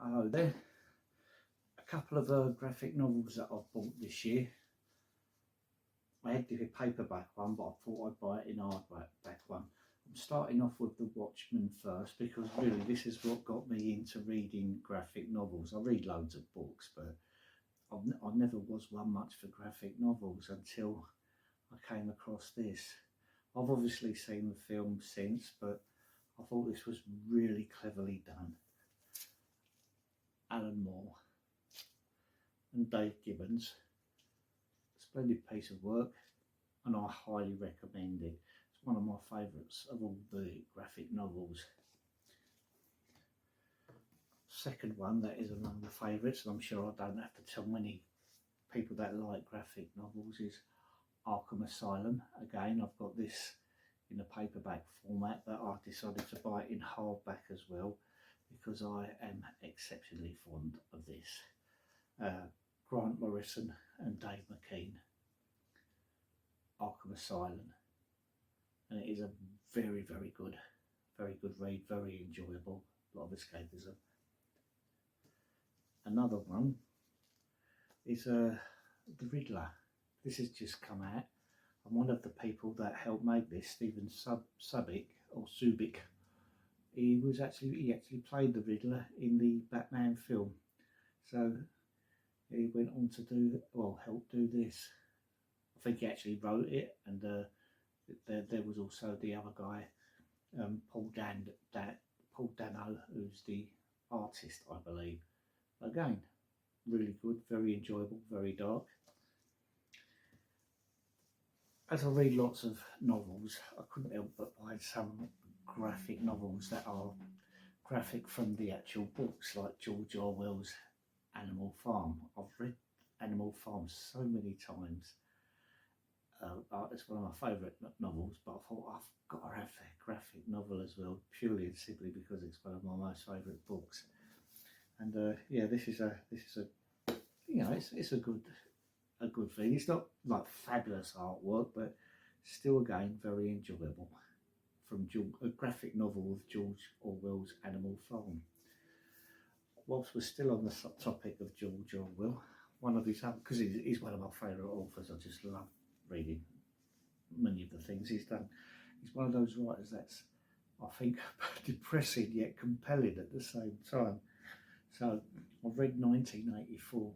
Hello there. A couple of graphic novels that I've bought this year. I had the paperback one, but I thought I'd buy it in hardback one. I'm starting off with The Watchmen first, because really this is what got me into reading graphic novels. I read loads of books, but I never was one much for graphic novels until I came across this. I've obviously seen the film since, but I thought this was really cleverly done. Alan Moore and Dave Gibbons, splendid piece of work, and I highly recommend it. It's one of my favourites of all the graphic novels. Second one that is among the favourites, and I'm sure I don't have to tell many people that like graphic novels, is Arkham Asylum. Again, I've got this in a paperback format, but I decided to buy it in hardback as well because I am exceptionally fond of this. Grant Morrison and Dave McKean, Arkham Asylum, and it is a very good read, very enjoyable, a lot of escapism. Another one is The Riddler. This has just come out, and one of the people that helped make this, Stephen Subic, he actually played the Riddler in the Batman film. So he went on to help do this. I think he actually wrote it, and there was also the other guy, Paul Dano, who's the artist, I believe. Again, really good, very enjoyable, very dark. As I read lots of novels, I couldn't help but buy some graphic novels that are graphic from the actual books, like George Orwell's Animal Farm. I've read Animal Farm so many times. It's one of my favourite novels, but I thought I've got to have a graphic novel as well, purely and simply because it's one of my most favourite books. And yeah, this is a it's a good thing. It's not like fabulous artwork, but still again very enjoyable. From a graphic novel of George Orwell's Animal Farm. Whilst we're still on the topic of George Orwell, one of his, because he's one of my favourite authors, I just love reading many of the things he's done. He's one of those writers that's, I think, depressing yet compelling at the same time. So I've read 1984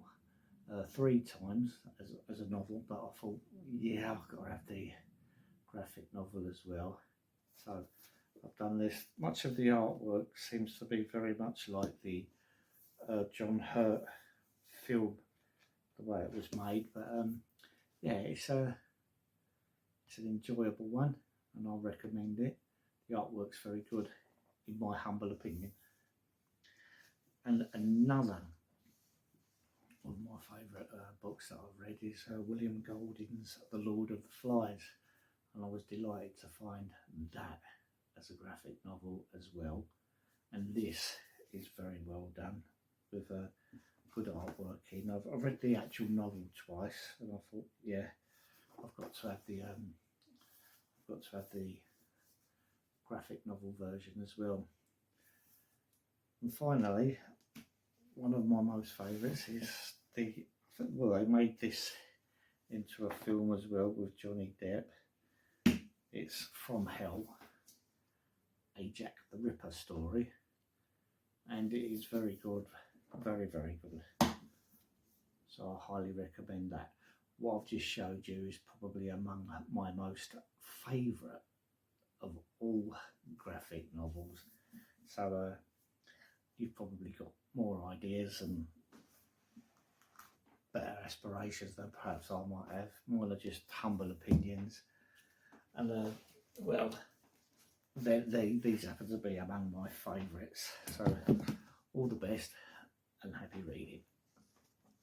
3 times as a novel, but I thought, yeah, I've got to have the graphic novel as well. So I've done this. Much of the artwork seems to be very much like the John Hurt film, the way it was made. But yeah, it's an enjoyable one, and I recommend it. The artwork's very good, in my humble opinion. And another of my favourite books that I've read is William Golding's The Lord of the Flies, and I was delighted to find that as a graphic novel as well. And this is very well done with good artwork in. I've read the actual novel twice, and I thought, yeah, I've got to have the graphic novel version as well. And finally, one of my most favourites is they made this into a film as well with Johnny Depp. It's From Hell, a Jack the Ripper story, and it is very good, very good. So I highly recommend that. What I've just showed you is probably among my most favourite of all graphic novels. So you've probably got more ideas and better aspirations than perhaps I might have. Mine are just humble opinions, and well, these happen to be among my favourites. So all the best and happy reading.